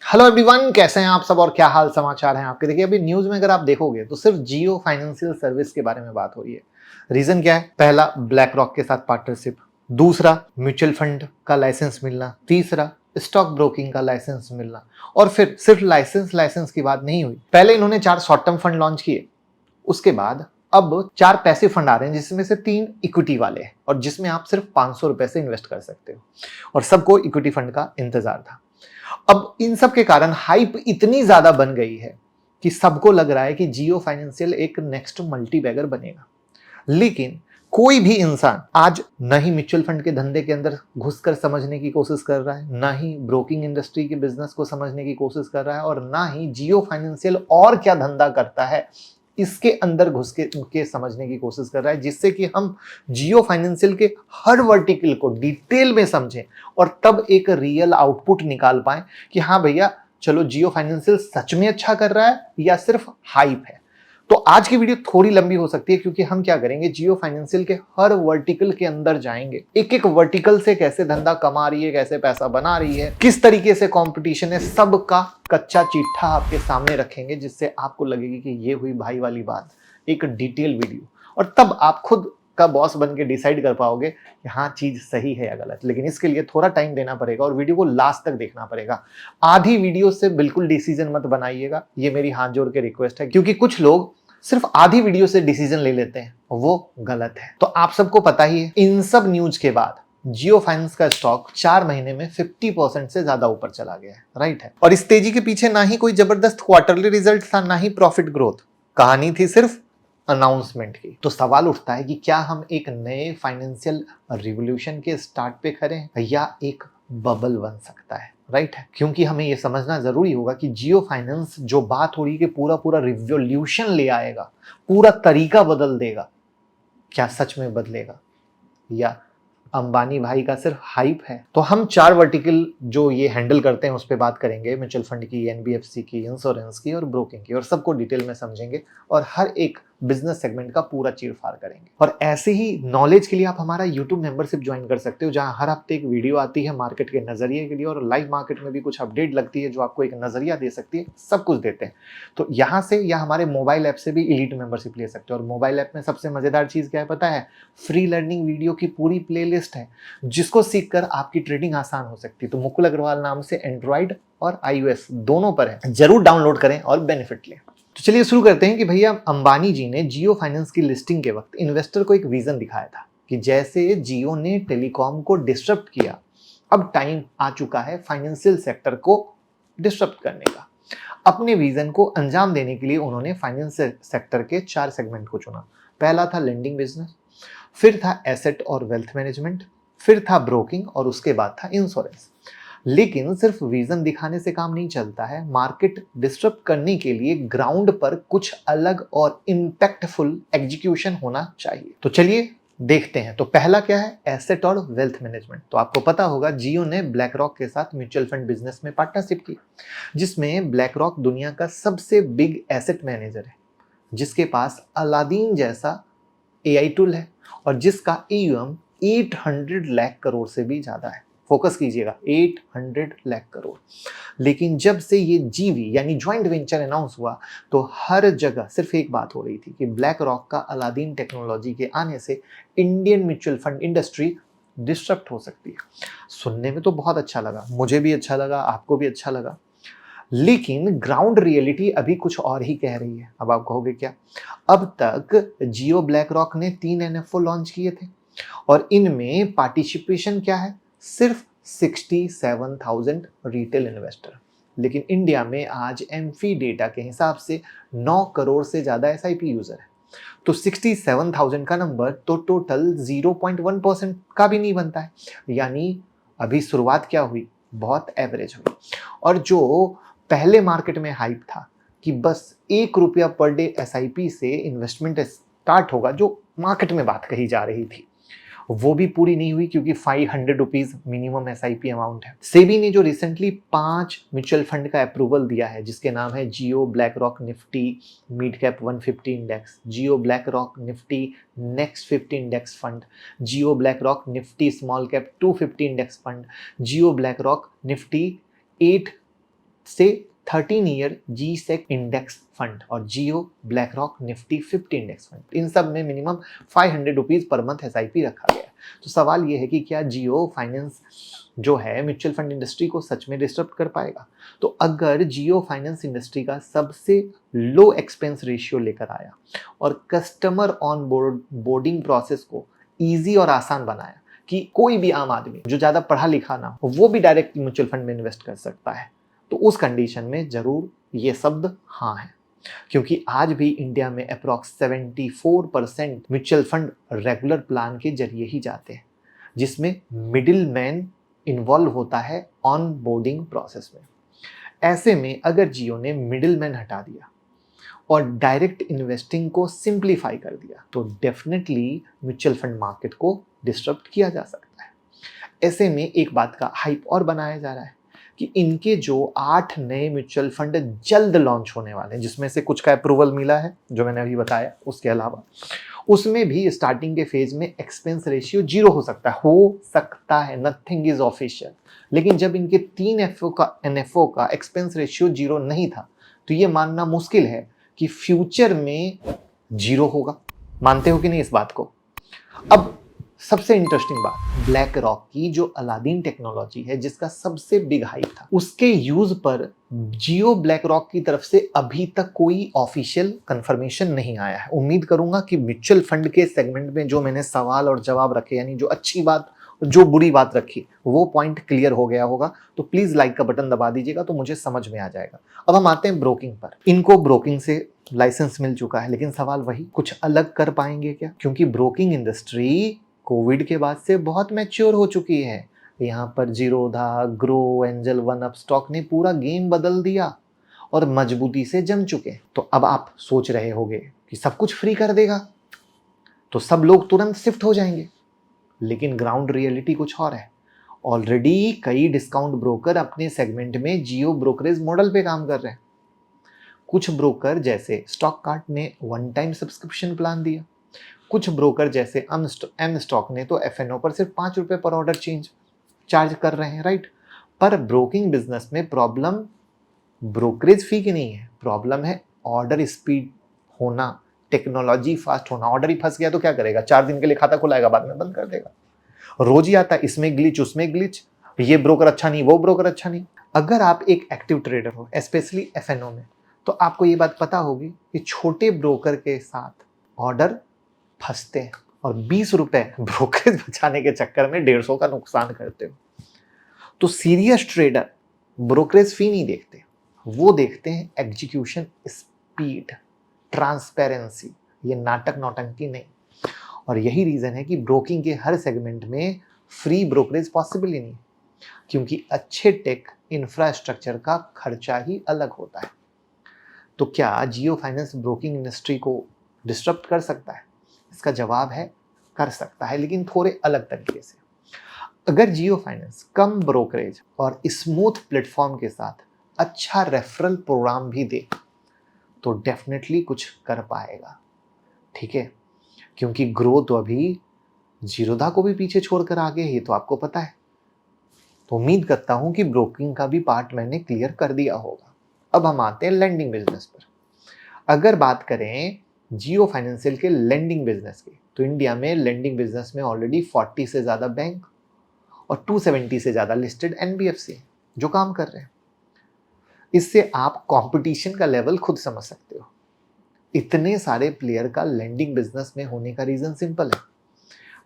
Hello everyone, कैसे हैं आप सब और क्या हाल समाचार हैं आपके। देखिए अभी न्यूज में अगर आप देखोगे तो सिर्फ जियो फाइनेंशियल सर्विस के बारे में बात हो रही है। रीजन क्या है? पहला, ब्लैक रॉक के साथ पार्टनरशिप। दूसरा, म्यूचुअल फंड का लाइसेंस मिलना। तीसरा, स्टॉक ब्रोकिंग का लाइसेंस मिलना। और फिर सिर्फ लाइसेंस की बात नहीं हुई, पहले इन्होंने 4 शॉर्ट टर्म फंड लॉन्च किए। उसके बाद अब 4 पैसिव फंड आ रहे हैं, जिसमें से 3 इक्विटी वाले हैं और जिसमें आप सिर्फ 500 रुपए से इन्वेस्ट कर सकते हो। और सबको इक्विटी फंड का इंतजार था। अब इन सब के कारण हाइप इतनी ज्यादा बन गई है कि सबको लग रहा है कि जियो फाइनेंशियल एक नेक्स्ट मल्टी बैगर बनेगा। लेकिन कोई भी इंसान आज न ही म्यूचुअल फंड के धंधे के अंदर घुसकर समझने की कोशिश कर रहा है, ना ही ब्रोकिंग इंडस्ट्री के बिजनेस को समझने की कोशिश कर रहा है, और ना ही जियो फाइनेंशियल और क्या धंधा करता है इसके अंदर घुस के समझने की कोशिश कर रहा है, जिससे कि हम जियो फाइनेंशियल के हर वर्टिकल को डिटेल में समझें और तब एक रियल आउटपुट निकाल पाए कि हाँ भैया चलो जियो फाइनेंशियल सच में अच्छा कर रहा है या सिर्फ हाइप है। तो आज की वीडियो थोड़ी लंबी हो सकती है क्योंकि हम क्या करेंगे, जियो फाइनेंशियल के हर वर्टिकल के अंदर जाएंगे, एक एक वर्टिकल से कैसे धंधा कमा रही है, कैसे पैसा बना रही है, किस तरीके से कंपटीशन है, सबका कच्चा चिट्ठा आपके सामने रखेंगे, जिससे आपको लगेगी कि ये हुई भाई वाली बात, एक डिटेल वीडियो। और तब आप खुद का बॉस बन के डिसाइड कर पाओगे कि हाँ चीज सही है या गलत। लेकिन इसके लिए थोड़ा टाइम देना पड़ेगा और वीडियो को लास्ट तक देखना पड़ेगा। आधी वीडियो से बिल्कुल डिसीजन मत बनाइएगा, ये मेरी हाथ जोड़ के रिक्वेस्ट है, क्योंकि कुछ लोग सिर्फ आधी वीडियो से डिसीजन ले लेते हैं, वो गलत है। तो आप सबको पता ही है, इन सब न्यूज के बाद जियो फाइनेंस का स्टॉक 4 महीने में 50% से ज्यादा ऊपर चला गया है, राइट है। और इस तेजी के पीछे ना ही कोई जबरदस्त क्वार्टरली रिजल्ट था, ना ही प्रॉफिट ग्रोथ, कहानी थी सिर्फ अनाउंसमेंट की। तो सवाल उठता है कि क्या हम एक नए फाइनेंशियल रिवॉल्यूशन के स्टार्ट पे खड़े हैं या एक बबल बन सकता है, राइट है। क्योंकि हमें यह समझना जरूरी होगा कि जियो फाइनेंस जो बात हो रही है कि पूरा पूरा रिवॉल्यूशन ले आएगा, पूरा तरीका बदल देगा, क्या सच में बदलेगा या अंबानी भाई का सिर्फ हाइप है। तो हम 4 वर्टिकल जो ये हैंडल करते हैं उस पर बात करेंगे, म्यूचुअल फंड की, एनबीएफसी की, इंश्योरेंस की और ब्रोकिंग की, और सबको डिटेल में समझेंगे और हर एक बिजनेस सेगमेंट का पूरा चीरफाड़ करेंगे। और ऐसे ही नॉलेज के लिए आप हमारा यूट्यूब मेंबरशिप ज्वाइन कर सकते हो, जहां हर हफ्ते एक वीडियो आती है मार्केट के नजरिए के लिए, और लाइव मार्केट में भी कुछ अपडेट लगती है जो आपको एक नजरिया दे सकती है। सब कुछ देते हैं। तो यहाँ से या हमारे मोबाइल ऐप से भी इलीट मेंबरशिप ले सकते हो। और मोबाइल ऐप में सबसे मजेदार चीज क्या है पता है? फ्री लर्निंग वीडियो की पूरी प्लेलिस्ट है, जिसको सीखकर आपकी ट्रेडिंग आसान हो सकती है। तो मुकुल अग्रवाल नाम से एंड्रॉइड और आईओएस दोनों पर है, जरूर डाउनलोड करें और बेनिफिट लें। तो चलिए शुरू करते हैं कि भैया अंबानी जी ने जियो फाइनेंस की लिस्टिंग के वक्त इन्वेस्टर को एक विजन दिखाया था कि जैसे जियो ने टेलीकॉम को डिस्टर्ब किया, अब टाइम आ चुका है फाइनेंशियल सेक्टर को डिस्टर्ब करने का। अपने विजन को अंजाम देने के लिए उन्होंने फाइनेंशियल सेक्टर के 4 सेगमेंट को चुना। पहला था लेंडिंग बिजनेस, फिर था एसेट और वेल्थ मैनेजमेंट, फिर था ब्रोकिंग और उसके बाद था इंश्योरेंस। लेकिन सिर्फ विजन दिखाने से काम नहीं चलता है, मार्केट डिस्टर्ब करने के लिए ग्राउंड पर कुछ अलग और इंपैक्टफुल एग्जीक्यूशन होना चाहिए। तो चलिए देखते हैं। तो पहला क्या है? एसेट और वेल्थ मैनेजमेंट। तो आपको पता होगा जियो ने ब्लैक रॉक के साथ म्यूचुअल फंड बिजनेस में पार्टनरशिप की, जिसमें ब्लैक रॉक दुनिया का सबसे बिग एसेट मैनेजर है, जिसके पास अलादीन जैसा एआई टूल है और जिसका एयूएम 800 लाख करोड़ से भी ज्यादा है। फोकस कीजिएगा, 800 लाख करोड़। लेकिन जब से ये जीवी यानी ज्वाइंट वेंचर अनाउंस हुआ, तो हर जगह सिर्फ एक बात हो रही थी कि ब्लैक रॉक का अलादीन टेक्नोलॉजी के आने से Indian mutual fund industry disturb हो सकती है। सुनने में तो बहुत अच्छा लगा, मुझे भी अच्छा लगा, आपको भी अच्छा लगा, लेकिन ग्राउंड रियलिटी अभी कुछ और ही कह रही है। अब आप कहोगे क्या? अब तक जियो ब्लैक रॉक ने 3 एनएफओ लॉन्च किए थे और इनमें पार्टिसिपेशन क्या है? सिर्फ 67,000 रिटेल इन्वेस्टर। लेकिन इंडिया में आज एमफी डेटा के हिसाब से 9 करोड़ से ज्यादा एसआईपी यूजर है। तो 67,000 का नंबर तो टोटल 0.1% का भी नहीं बनता है। यानी अभी शुरुआत क्या हुई? बहुत एवरेज हुई। और जो पहले मार्केट में हाइप था कि बस 1 रुपया पर डे एसआईपी से इन्वेस्टमेंट स्टार्ट होगा, जो मार्केट में बात कही जा रही थी, वो भी पूरी नहीं हुई, क्योंकि 500 रुपीज मिनिमम एसआईपी अमाउंट है। सेबी ने जो रिसेंटली 5 म्यूचुअल फंड का अप्रूवल दिया है, जिसके नाम है Jio BlackRock Nifty mid cap 150 index, Jio BlackRock Nifty next 50 index fund, Jio BlackRock Nifty small cap 250 index fund, Jio BlackRock Nifty 8 से 13 ईयर G-Sec इंडेक्स फंड और Jio BlackRock Nifty 50 index fund, इन सब में minimum 500 rupees per month SIP रखा गया है। तो सवाल ये है कि क्या जियो फाइनेंस जो है म्यूचुअल फंड इंडस्ट्री को सच में डिस्टर्ब कर पाएगा? तो अगर जियो फाइनेंस इंडस्ट्री का सबसे लो एक्सपेंस रेशियो लेकर आया और कस्टमर ऑन बोर्डिंग प्रोसेस को ईजी और आसान बनाया कि कोई भी आम आदमी जो ज्यादा पढ़ा लिखा ना हो वो भी डायरेक्ट म्यूचुअल फंड में इन्वेस्ट कर सकता है, तो उस कंडीशन में जरूर ये शब्द हाँ है। क्योंकि आज भी इंडिया में approx 74% mutual fund regular plan के जरिए ही जाते हैं, जिसमें मिडिल मैन इन्वॉल्व होता है ऑन बोर्डिंग प्रोसेस में। ऐसे में अगर जियो ने मिडिल मैन हटा दिया और डायरेक्ट इन्वेस्टिंग को सिंप्लीफाई कर दिया तो डेफिनेटली म्यूचुअल फंड मार्केट को डिस्टर्ब किया जा सकता है। ऐसे में एक बात का हाइप और बनाया जा रहा है कि इनके जो 8 नए म्यूचुअल फंड जल्द लॉन्च होने वाले हैं, जिसमें से कुछ का अप्रूवल मिला है जो मैंने अभी बताया, उसके अलावा उसमें भी स्टार्टिंग के फेज में एक्सपेंस रेशियो 0 हो सकता है, नथिंग इज ऑफिशियल। लेकिन जब इनके 3 NFO का एक्सपेंस रेशियो 0 नहीं था तो ये मानना मुश्किल है कि फ्यूचर में 0 होगा। मानते हो कि नहीं इस बात को? अब सबसे इंटरेस्टिंग बात, ब्लैक रॉक की जो अलादीन टेक्नोलॉजी है जिसका सबसे बिग हाइप था, उसके यूज पर जियो ब्लैक रॉक की तरफ से अभी तक कोई ऑफिशियल कंफर्मेशन नहीं आया है। उम्मीद करूंगा कि म्यूचुअल फंड के सेगमेंट में जो मैंने सवाल और जवाब रखे, यानी जो अच्छी बात जो बुरी बात रखी, वो पॉइंट क्लियर हो गया होगा। तो प्लीज लाइक का बटन दबा दीजिएगा तो मुझे समझ में आ जाएगा। अब हम आते हैं ब्रोकिंग पर। इनको ब्रोकिंग से लाइसेंस मिल चुका है, लेकिन सवाल वही, कुछ अलग कर पाएंगे क्या? क्योंकि ब्रोकिंग इंडस्ट्री कोविड के बाद से बहुत मैच्योर हो चुकी है। यहाँ पर Zerodha, grow, angel one up stock ने पूरा गेम बदल दिया और मजबूती से जम चुके। तो अब आप सोच रहे होंगे कि सब कुछ फ्री कर देगा तो सब लोग तुरंत शिफ्ट हो जाएंगे, लेकिन ग्राउंड रियलिटी कुछ और है। ऑलरेडी कई डिस्काउंट ब्रोकर अपने सेगमेंट में जियो ब्रोकरेज मॉडल पे काम कर रहे हैं। कुछ ब्रोकर जैसे स्टॉक कार्ट ने वन टाइम सब्सक्रिप्शन प्लान दिया, कुछ ब्रोकर जैसे एम स्टॉक ने तो FNO पर सिर्फ 5 रुपए पर ऑर्डर चार्ज कर रहे हैं, राइट? पर ब्रोकिंग बिजनेस में प्रॉब्लम ब्रोकरेज फी की नहीं है, प्रॉब्लम है ऑर्डर स्पीड होना, टेक्नोलॉजी फास्ट होना। ऑर्डर ही फंस गया तो क्या करेगा? 4 दिन के लिए खाता खुलाएगा, बाद में बंद कर देगा। रोज ही आता है, इसमें ग्लिच उसमें ग्लिच, ये ब्रोकर अच्छा नहीं वो ब्रोकर अच्छा नहीं। अगर आप एक एक्टिव ट्रेडर हो स्पेशली FNO में, तो आपको ये बात पता होगी कि छोटे ब्रोकर के साथ ऑर्डर फंसते हैं और 20 रुपए ब्रोकरेज बचाने के चक्कर में 150 का नुकसान करते हो। तो सीरियस ट्रेडर ब्रोकरेज फी नहीं देखते, वो देखते हैं एग्जीक्यूशन स्पीड, ट्रांसपेरेंसी, ये नाटक नौटंकी नहीं। और यही रीजन है कि ब्रोकिंग के हर सेगमेंट में फ्री ब्रोकरेज पॉसिबल ही नहीं, क्योंकि अच्छे टेक इंफ्रास्ट्रक्चर का खर्चा ही अलग होता है। तो क्या जियो फाइनेंस ब्रोकिंग इंडस्ट्री को डिस्टर्ब कर सकता है? इसका जवाब है कर सकता है, लेकिन थोड़े अलग तरीके से। अगर जियो फाइनेंस कम ब्रोकरेज और स्मूथ प्लेटफॉर्म के साथ अच्छा रेफरल प्रोग्राम भी दे तो डेफिनेटली कुछ कर पाएगा, ठीक है? क्योंकि ग्रो तो अभी जीरोधा को भी पीछे छोड़कर आगे है, ये तो आपको पता है। तो उम्मीद करता हूं कि ब्रोकिंग का भी पार्ट मैंने क्लियर कर दिया होगा। अब हम आते हैं लेंडिंग बिजनेस पर। अगर बात करें जियो फाइनेंशियल के लेंडिंग बिजनेस की, तो इंडिया में लेंडिंग बिजनेस में ऑलरेडी 40 से ज़्यादा बैंक और 270 से ज़्यादा लिस्टेड NBFC जो काम कर रहे हैं। इससे आप कंपटीशन का लेवल खुद समझ सकते हो। इतने सारे प्लेयर का लेंडिंग बिजनेस में होने का रीज़न सिंपल है,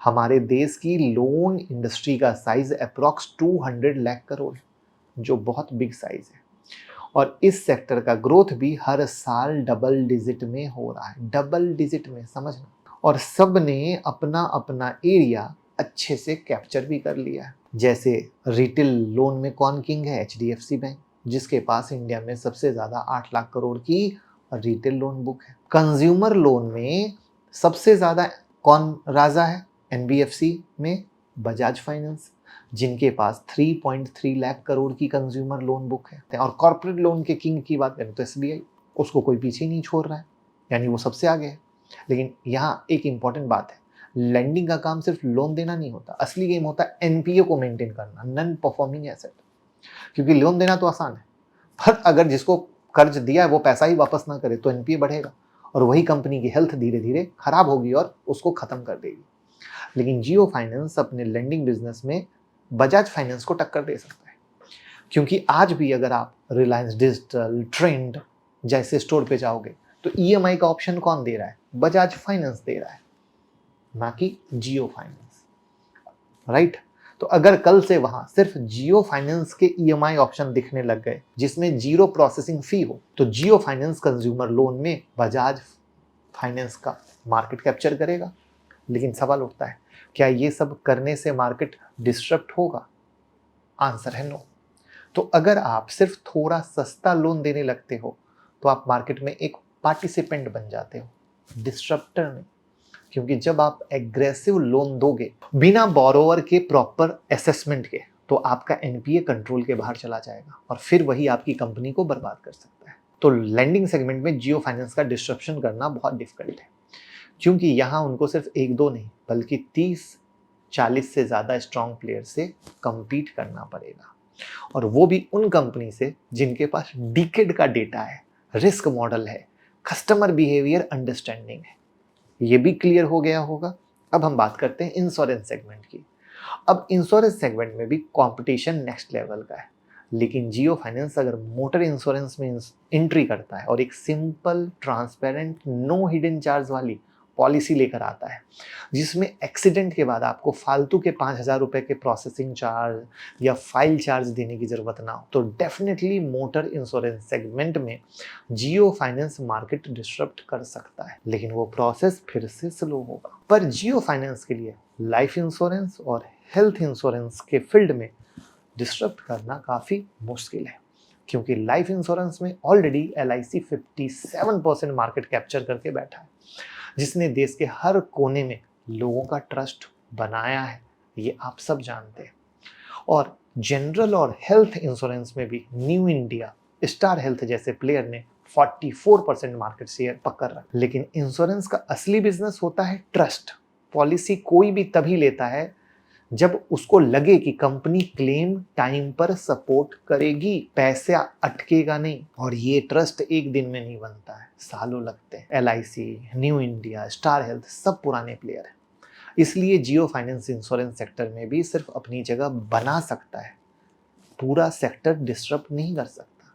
हमारे देश की लोन इंडस्ट्री का साइज अप्रॉक्स 200 लाख करोड़, जो बहुत बिग साइज है। और इस सेक्टर का ग्रोथ भी हर साल डबल डिजिट में हो रहा है, डबल डिजिट में, समझना। और सब ने अपना अपना एरिया अच्छे से कैप्चर भी कर लिया है। जैसे रिटेल लोन में कौन किंग है? HDFC बैंक, जिसके पास इंडिया में सबसे ज़्यादा 8 लाख करोड़ की रिटेल लोन बुक है। कंज्यूमर लोन में सबसे ज़्यादा कौन राजा है? NBFC में बजाज फाइनेंस, जिनके पास 3.3 लाख करोड़ की कंज्यूमर लोन बुक है। और कॉर्पोरेट लोन के किंग की बात करें तो SBI, उसको कोई पीछे नहीं छोड़ रहा है, यानी वो सबसे आगे है। लेकिन यहाँ एक इंपॉर्टेंट बात है, लेंडिंग का काम सिर्फ लोन देना नहीं होता, असली गेम होता है NPA को मेंटेन करना, नॉन परफॉर्मिंग एसेट। क्योंकि लोन देना तो आसान है, पर अगर जिसको कर्ज दिया है वो पैसा ही वापस ना करे तो एनपीए बढ़ेगा और वही कंपनी की हेल्थ धीरे धीरे खराब होगी और उसको खत्म कर देगी। लेकिन जियो फाइनेंस अपने लेंडिंग बिजनेस में बजाज फाइनेंस को टक्कर दे सकता है, क्योंकि आज भी अगर आप रिलायंस डिजिटल, ट्रेंड जैसे स्टोर पे जाओगे तो ईएमआई का ऑप्शन कौन दे रहा है? बजाज फाइनेंस दे रहा है, ना कि जियो फाइनेंस, राइट? तो अगर कल से वहां सिर्फ जियो फाइनेंस के ईएमआई ऑप्शन दिखने लग गए जिसमें जीरो प्रोसेसिंग फी हो, तो जियो फाइनेंस कंज्यूमर लोन में बजाज फाइनेंस का मार्केट कैप्चर करेगा। लेकिन सवाल उठता है, क्या ये सब करने से मार्केट डिस्टर्ब होगा? आंसर है नो। तो अगर आप सिर्फ थोड़ा सस्ता लोन देने लगते हो तो आप मार्केट में एक पार्टिसिपेंट बन जाते हो, डिस्ट्रप्टर नहीं। क्योंकि जब आप एग्रेसिव लोन दोगे बिना बोरोवर के प्रॉपर असेसमेंट के, तो आपका एनपीए कंट्रोल के बाहर चला जाएगा और फिर वही आपकी कंपनी को बर्बाद कर सकता है। तो लैंडिंग सेगमेंट में जियो फाइनेंस का डिस्ट्रप्शन करना बहुत डिफिकल्ट है, क्योंकि यहाँ उनको सिर्फ एक दो नहीं बल्कि 30-40 से ज़्यादा स्ट्रॉन्ग प्लेयर से compete करना पड़ेगा, और वो भी उन कंपनी से जिनके पास डिकेड का डेटा है, रिस्क मॉडल है, कस्टमर बिहेवियर अंडरस्टैंडिंग है। ये भी क्लियर हो गया होगा। अब हम बात करते हैं इंश्योरेंस सेगमेंट की। अब इंश्योरेंस सेगमेंट में भी कंपटीशन नेक्स्ट लेवल का है, लेकिन जियो फाइनेंस अगर मोटर इंश्योरेंस में एंट्री करता है और एक simple, transparent, no hidden charge वाली पॉलिसी लेकर आता है जिसमें एक्सीडेंट के बाद आपको फालतू के 5,000 रुपए के प्रोसेसिंग चार्ज या फाइल चार्ज देने की जरूरत ना हो, तो डेफिनेटली मोटर इंश्योरेंस सेगमेंट में जियो फाइनेंस मार्केट डिस्टर्ब कर सकता है, लेकिन वो प्रोसेस फिर से स्लो होगा। पर जियो फाइनेंस के लिए लाइफ इंश्योरेंस और हेल्थ इंश्योरेंस के फील्ड में डिस्टर्ब करना काफ़ी मुश्किल है, क्योंकि लाइफ इंश्योरेंस में ऑलरेडी LIC 57% मार्केट कैप्चर करके बैठा है, जिसने देश के हर कोने में लोगों का ट्रस्ट बनाया है, ये आप सब जानते हैं। और जनरल और हेल्थ इंश्योरेंस में भी न्यू इंडिया, स्टार हेल्थ जैसे प्लेयर ने 44% मार्केट शेयर पकड़ रखा। लेकिन इंश्योरेंस का असली बिजनेस होता है ट्रस्ट। पॉलिसी कोई भी तभी लेता है जब उसको लगे कि कंपनी क्लेम टाइम पर सपोर्ट करेगी, पैसे अटकेगा नहीं। और ये ट्रस्ट एक दिन में नहीं बनता है, सालों लगते हैं। LIC, new India, star health सब पुराने प्लेयर हैं, इसलिए जियो फाइनेंस इंश्योरेंस सेक्टर में भी सिर्फ अपनी जगह बना सकता है, पूरा सेक्टर डिस्टर्ब नहीं कर सकता।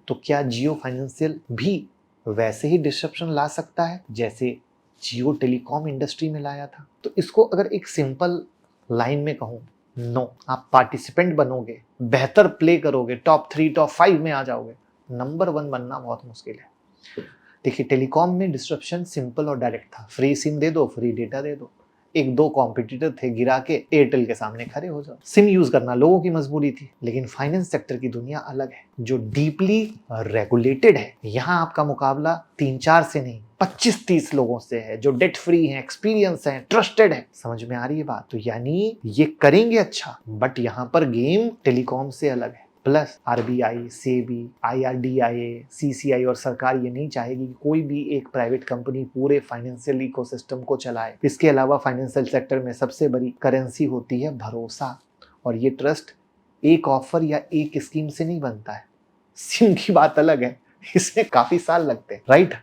तो क्या जियो फाइनेंशियल भी वैसे ही डिस्ट्रप्शन ला सकता है जैसे जियो टेलीकॉम इंडस्ट्री में लाया था? तो इसको अगर एक सिंपल लाइन में कहूं, नो। आप पार्टिसिपेंट बनोगे, बेहतर प्ले करोगे, टॉप 3, टॉप 5 में आ जाओगे, नंबर 1 बनना बहुत मुश्किल है। देखिए, टेलीकॉम में डिस्ट्रप्शन सिंपल और डायरेक्ट था, फ्री सिम दे दो, फ्री डेटा दे दो। एक दो कॉम्पिटिटर थे, गिरा के एयरटेल के सामने खड़े हो जाओ। सिम यूज करना लोगों की मजबूरी थी, लेकिन फाइनेंस सेक्टर की दुनिया अलग है, जो डीपली रेगुलेटेड है। यहाँ आपका मुकाबला 3-4 से नहीं, 25-30 लोगों से है, जो डेट फ्री हैं, एक्सपीरियंस है, ट्रस्टेड है। समझ में आ रही है बात? तो यानी ये करेंगे अच्छा, बट यहाँ पर गेम टेलीकॉम से अलग है। Plus RBI, SEBI, IRDAI, CCI और सरकार ये नहीं चाहेगी कि कोई भी एक प्राइवेट कंपनी पूरे फाइनेंशियल इकोसिस्टम को चलाए। इसके अलावा फाइनेंशियल सेक्टर में सबसे बड़ी करेंसी होती है भरोसा, और ये ट्रस्ट एक ऑफर या एक स्कीम से नहीं बनता है। सिम की बात अलग है, इसमें काफी साल लगते हैं, राइट?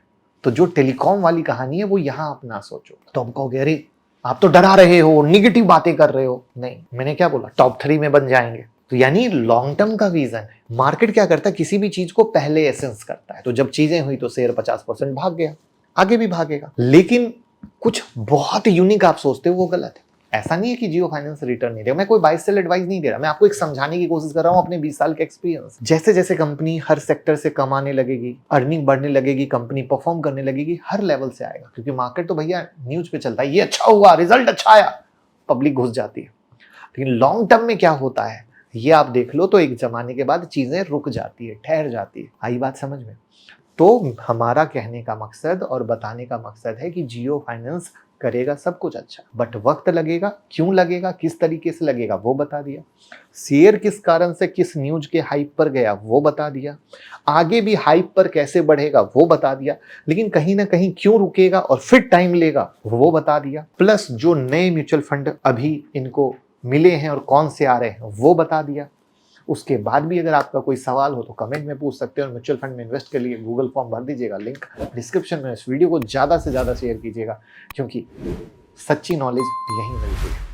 तो जो टेलीकॉम वाली कहानी है वो यहाँ आप ना सोचो। तो हम कहोगे अरे आप तो डरा रहे हो, निगेटिव बातें कर रहे हो। नहीं, मैंने क्या बोला, टॉप 3 में बन जाएंगे। तो यानी लॉन्ग टर्म का विजन है। मार्केट क्या करता है, किसी भी चीज को पहले एसेंस करता है। तो जब चीजें हुई तो शेयर 50% भाग गया, आगे भी भागेगा। लेकिन कुछ बहुत यूनिक आप सोचते हो वो गलत है। ऐसा नहीं है कि जियो फाइनेंस रिटर्न नहीं देगा। मैं कोई बाय सेल एडवाइस नहीं दे रहा, मैं आपको एक समझाने की कोशिश कर रहा हूं अपने 20 साल के एक्सपीरियंस। जैसे जैसे कंपनी हर सेक्टर से कमाने लगेगी, अर्निंग बढ़ने लगेगी, कंपनी परफॉर्म करने लगेगी, हर लेवल से आएगा। क्योंकि मार्केट तो भैया न्यूज पे चलता है, ये अच्छा हुआ, रिजल्ट अच्छा आया, पब्लिक घुस जाती है। लेकिन लॉन्ग टर्म में क्या होता है ये आप देख लो, तो एक जमाने के बाद चीजें रुक जाती है, ठहर जाती है। आई बात समझ में? तो हमारा कहने का मकसद और बताने का मकसद है कि जियो फाइनेंस करेगा सब कुछ अच्छा, बट वक्त लगेगा। क्यों लगेगा, किस तरीके से लगेगा वो बता दिया। शेयर किस कारण से, किस न्यूज के हाइप पर गया वो बता दिया। आगे भी हाइप पर कैसे बढ़ेगा वो बता दिया। लेकिन कहीं ना कहीं क्यों रुकेगा और फिर टाइम लेगा वो बता दिया। प्लस जो नए म्यूचुअल फंड अभी इनको मिले हैं और कौन से आ रहे हैं वो बता दिया। उसके बाद भी अगर आपका कोई सवाल हो तो कमेंट में पूछ सकते हैं, और म्यूचुअल फंड में इन्वेस्ट के लिए गूगल फॉर्म भर दीजिएगा, लिंक डिस्क्रिप्शन में। इस वीडियो को ज़्यादा से ज़्यादा शेयर कीजिएगा, क्योंकि सच्ची नॉलेज यहीं मिलती है।